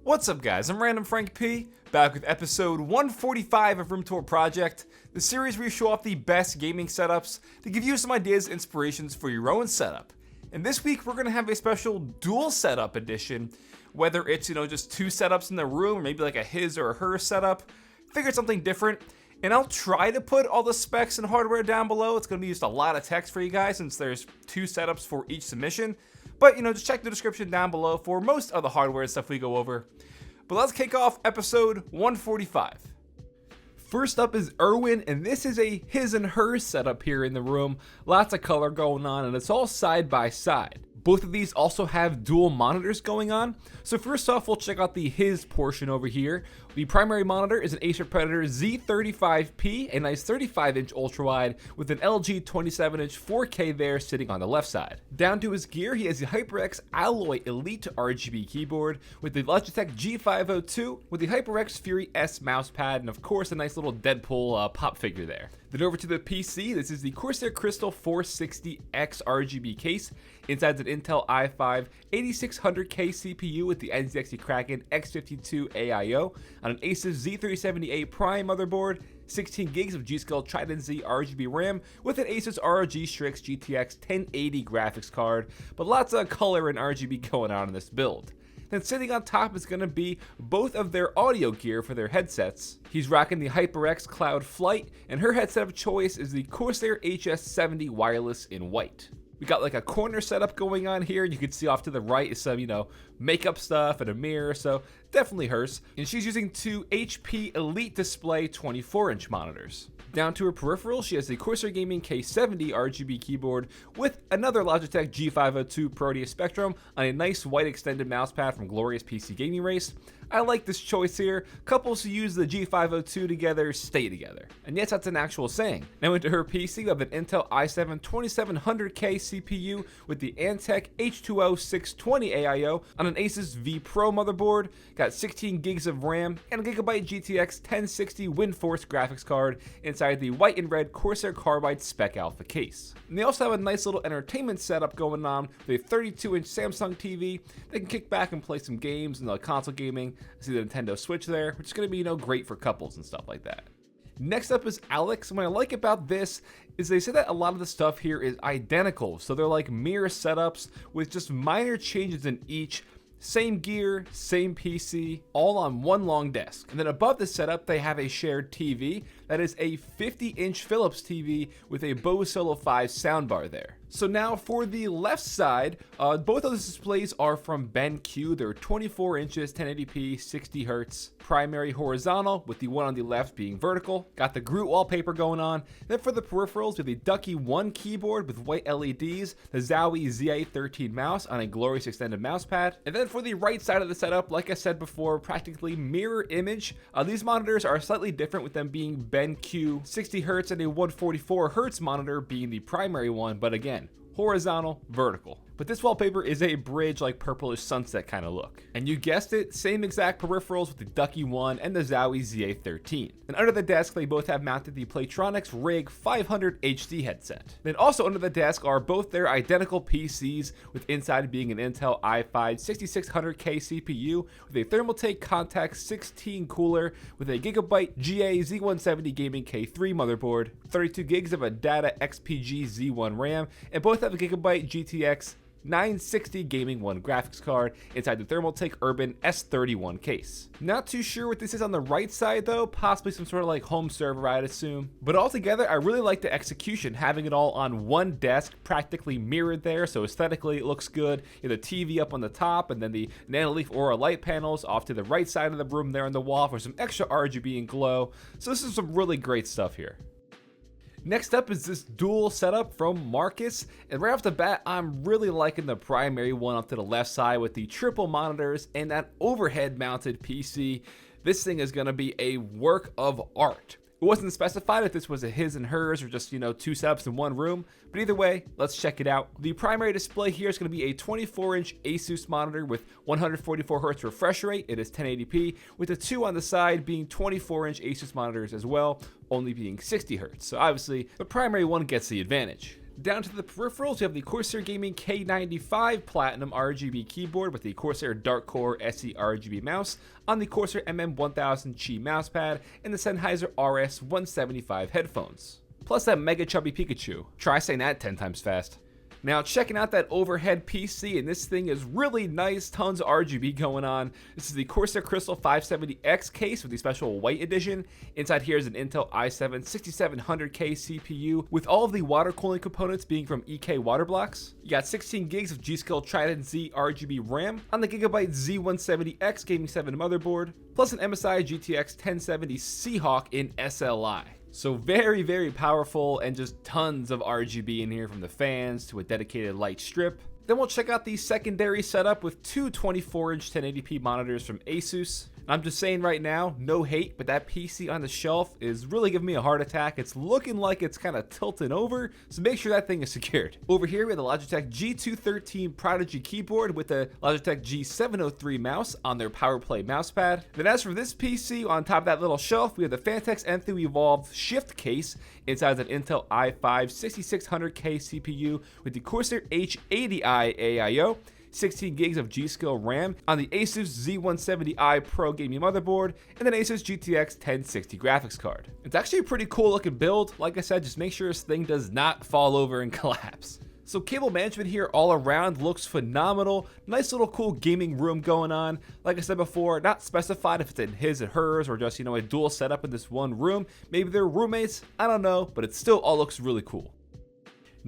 What's up guys, I'm randomfrankp, back with episode 145 of Room Tour Project, the series where we show off the best gaming setups to give you some ideas and inspirations for your own setup. And this week we're going to have a special dual setup edition, whether it's just two setups in the room or maybe like a his or a her setup. Figured something different, and I'll try to put all the specs and hardware down below. It's going to be just a lot of text for you guys since there's two setups for each submission. But just check the description down below for most of the hardware and stuff we go over. But let's kick off episode 145. First up is Irwin, and this is a his and hers setup here in the room. Lots of color going on, and it's all side by side. Both of these also have dual monitors going on. So first off, we'll check out the his portion over here. The primary monitor is an Acer Predator Z35P, a nice 35-inch ultrawide with an LG 27-inch 4K there sitting on the left side. Down to his gear, he has the HyperX Alloy Elite RGB keyboard with the Logitech G502 with the HyperX Fury S mousepad, and of course a nice little Deadpool pop figure there. Then over to the PC, this is the Corsair Crystal 460X RGB case. Inside an Intel i5 8600K CPU with the NZXT Kraken X52 AIO on an Asus Z370A Prime motherboard, 16 gigs of G.Skill Trident Z RGB RAM with an Asus ROG Strix GTX 1080 graphics card, but lots of color and RGB going on in this build. Then sitting on top is going to be both of their audio gear for their headsets. He's rocking the HyperX Cloud Flight, and her headset of choice is the Corsair HS70 Wireless in white. We got like a corner setup going on here. You can see off to the right is some, makeup stuff and a mirror, so definitely hers. And she's using two HP Elite Display 24-inch monitors. Down to her peripheral, she has the Corsair Gaming K70 RGB keyboard with another Logitech G502 Proteus Spectrum on a nice white extended mousepad from Glorious PC Gaming Race. I like this choice here. Couples who use the G502 together stay together. And yes, that's an actual saying. Now into her PC, we have an Intel i7 2700K CPU with the Antec H2O 620 AIO on an Asus V Pro motherboard. Got 16 gigs of RAM and a Gigabyte GTX 1060 WindForce graphics card inside the white and red Corsair Carbide Spec Alpha case. And they also have a nice little entertainment setup going on with a 32-inch Samsung TV. They can kick back and play some games and console gaming. I see the Nintendo Switch there, which is going to be, great for couples and stuff like that. Next up is Alex, and what I like about this is they say that a lot of the stuff here is identical. So they're like mirror setups with just minor changes in each. Same gear, same PC, all on one long desk. And then above the setup, they have a shared TV that is a 50-inch Philips TV with a Bose Solo 5 soundbar there. So now for the left side, both of the displays are from BenQ. They're 24 inches, 1080p, 60 hertz, primary horizontal, with the one on the left being vertical. Got the Groot wallpaper going on. Then for the peripherals, we have the Ducky 1 keyboard with white LEDs, the Zowie ZA13 mouse on a Glorious extended mousepad. And then for the right side of the setup, like I said before, practically mirror image. These monitors are slightly different with them being BenQ 60 hertz and a 144 hertz monitor being the primary one, but again, horizontal, vertical. But this wallpaper is a bridge, like purplish sunset kind of look. And you guessed it, same exact peripherals with the Ducky 1 and the Zowie ZA13. And under the desk, they both have mounted the Playtronics Rig 500 HD headset. Then also under the desk are both their identical PCs, with inside being an Intel i5 6600K CPU with a Thermaltake Contact 16 cooler with a Gigabyte GA Z170 Gaming K3 motherboard, 32 gigs of a Data XPG Z1 RAM, and both have a Gigabyte GTX 960 Gaming 1 graphics card inside the Thermaltake Urban S31 case. Not too sure what this is on the right side though, possibly some sort of like home server I'd assume. But altogether, I really like the execution, having it all on one desk, practically mirrored there, so aesthetically it looks good. You have the TV up on the top, and then the Nanoleaf Aura light panels off to the right side of the room there on the wall for some extra RGB and glow. So this is some really great stuff here. Next up is this dual setup from Markus, and right off the bat, I'm really liking the primary one up to the left side with the triple monitors and that overhead mounted PC. This thing is going to be a work of art. It wasn't specified if this was a his and hers or just, two setups in one room, but either way, let's check it out. The primary display here is going to be a 24-inch Asus monitor with 144 Hz refresh rate. It is 1080p, with the two on the side being 24-inch Asus monitors as well, only being 60 Hz. So obviously, the primary one gets the advantage. Down to the peripherals, we have the Corsair Gaming K95 Platinum RGB keyboard with the Corsair Dark Core SE RGB mouse on the Corsair MM1000 Qi mousepad and the Sennheiser RS175 headphones. Plus that mega chubby Pikachu. Try saying that 10 times fast. Now checking out that overhead PC, and this thing is really nice, tons of RGB going on. This is the Corsair Crystal 570X case with the special white edition. Inside here is an Intel i7 6700K CPU with all of the water cooling components being from EK water blocks. You got 16 gigs of G.Skill Trident Z RGB RAM on the Gigabyte Z170X Gaming 7 motherboard, plus an MSI GTX 1070 Seahawk in SLI. So very, very powerful, and just tons of RGB in here from the fans to a dedicated light strip. Then we'll check out the secondary setup with two 24-inch 1080p monitors from Asus. I'm just saying right now, no hate, but that PC on the shelf is really giving me a heart attack. It's looking like it's kind of tilting over, so make sure that thing is secured. Over here, we have the Logitech G213 Prodigy keyboard with the Logitech G703 mouse on their PowerPlay mousepad. Then as for this PC, on top of that little shelf, we have the Fantex Enthoo Evolved Shift case inside an Intel i5 6600K CPU with the Corsair H80i AIO, 16 gigs of G.Skill RAM on the Asus Z170i Pro gaming motherboard, and an Asus GTX 1060 graphics card. It's actually a pretty cool looking build. Like I said, just make sure this thing does not fall over and collapse. So cable management here all around looks phenomenal. Nice little cool gaming room going on. Like I said before, not specified if it's in his and hers or just, a dual setup in this one room. Maybe they're roommates, I don't know, but it still all looks really cool.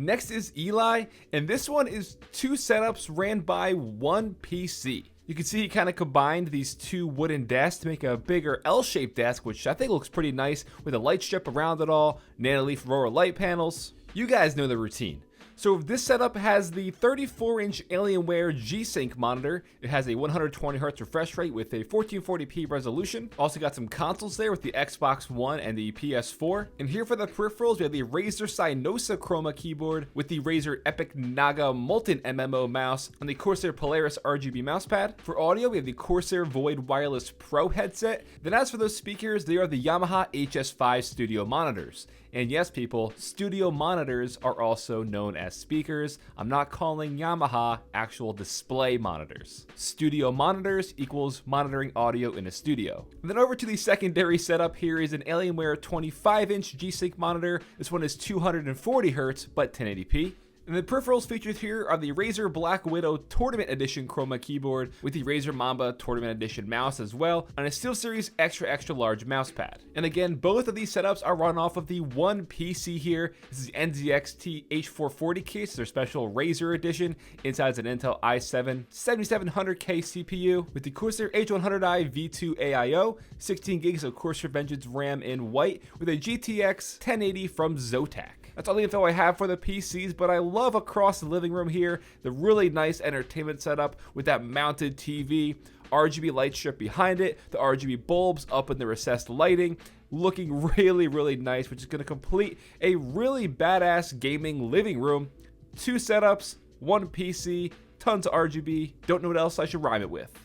Next is Eli, and this one is two setups ran by one PC. You can see he kind of combined these two wooden desks to make a bigger L-shaped desk, which I think looks pretty nice with a light strip around it all, Nanoleaf Aurora light panels. You guys know the routine. So this setup has the 34-inch Alienware G-Sync monitor. It has a 120Hz refresh rate with a 1440p resolution. Also got some consoles there with the Xbox One and the PS4. And here for the peripherals, we have the Razer Synosa Chroma keyboard with the Razer Epic Naga Molten MMO mouse on the Corsair Polaris RGB mousepad. For audio, we have the Corsair Void Wireless Pro headset. Then as for those speakers, they are the Yamaha HS5 Studio monitors. And yes, people, studio monitors are also known as speakers. I'm not calling Yamaha actual display monitors. Studio monitors equals monitoring audio in a studio. And then over to the secondary setup, here is an Alienware 25-inch G-Sync monitor. This one is 240Hz, but 1080p. And the peripherals featured here are the Razer Black Widow Tournament Edition Chroma keyboard with the Razer Mamba Tournament Edition mouse as well, and a SteelSeries extra large mousepad. And again, both of these setups are run off of the one PC here. This is the NZXT H440 case, their special Razer edition. Inside is an Intel i7 7700K CPU with the Corsair H100i V2 AIO, 16 gigs of Corsair Vengeance RAM in white with a GTX 1080 from Zotac. That's all the info I have for the PCs, but I love across the living room here, the really nice entertainment setup with that mounted TV, RGB light strip behind it, the RGB bulbs up in the recessed lighting, looking really nice, which is going to complete a really badass gaming living room. Two setups, one PC, tons of RGB, don't know what else I should rhyme it with.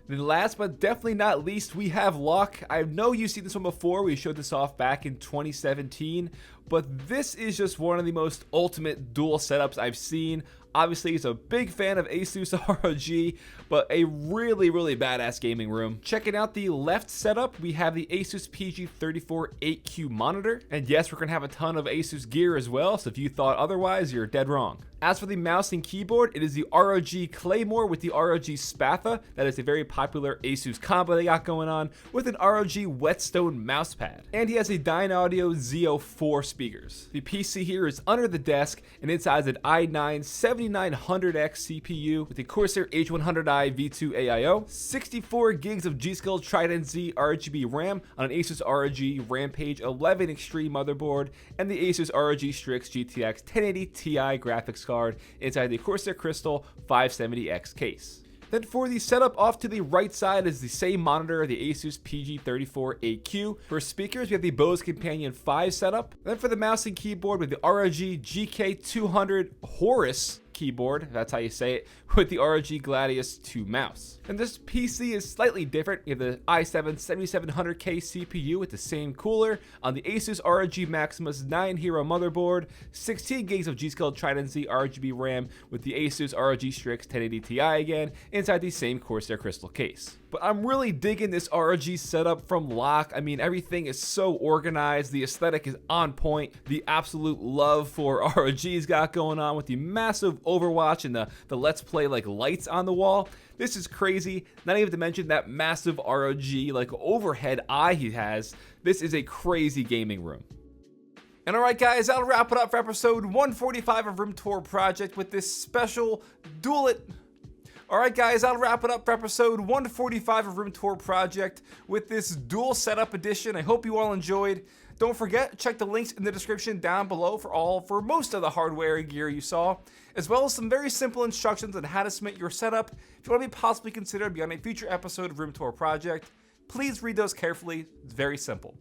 Then last but definitely not least, we have Lock. I know you've seen this one before. We showed this off back in 2017, but this is just one of the most ultimate dual setups I've seen. Obviously, he's a big fan of Asus ROG, but a really badass gaming room. Checking out the left setup, we have the Asus PG34 8Q monitor. And yes, we're going to have a ton of Asus gear as well, so if you thought otherwise, you're dead wrong. As for the mouse and keyboard, it is the ROG Claymore with the ROG Spatha. That is a very popular Asus combo they got going on with an ROG Whetstone mousepad. And he has a Dynaudio Z04 speakers. The PC here is under the desk, and inside is an i9 7900X CPU with the Corsair H100i V2 AIO, 64 gigs of G.Skill Trident Z RGB RAM on an Asus ROG Rampage 11 Extreme motherboard, and the Asus ROG Strix GTX 1080 Ti graphics card inside the Corsair Crystal 570X case. Then for the setup off to the right side is the same monitor, the Asus PG34 8Q. For speakers, we have the Bose Companion 5 setup. Then for the mouse and keyboard with the ROG GK200 Horus keyboard, if that's how you say it, with the ROG Gladius 2 mouse. And this PC is slightly different. You have the i7 7700K CPU with the same cooler on the Asus ROG Maximus 9 Hero motherboard, 16 gigs of G.Skill Trident Z RGB RAM with the Asus ROG Strix 1080 Ti again, inside the same Corsair crystal case. But I'm really digging this ROG setup from Locke. I mean, everything is so organized, the aesthetic is on point, the absolute love for ROG's got going on with the massive Overwatch and the Let's Play like lights on the wall. This is crazy, not even to mention that massive ROG like overhead eye he has. This is a crazy gaming room. And alright guys, that'll wrap it up for episode 145 of Room Tour Project with this special Alright guys, I'll wrap it up for episode 145 of Room Tour Project with this dual setup edition. I hope you all enjoyed. Don't forget, check the links in the description down below for most of the hardware and gear you saw, as well as some very simple instructions on how to submit your setup if you want to be possibly considered beyond a future episode of Room Tour Project. Please read those carefully, it's very simple.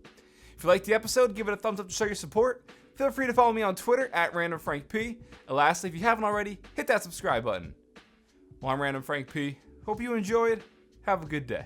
If you liked the episode, give it a thumbs up to show your support. Feel free to follow me on Twitter at randomfrankp. And lastly, if you haven't already, hit that subscribe button. Well, I'm Random Frank P. Hope you enjoyed. Have a good day.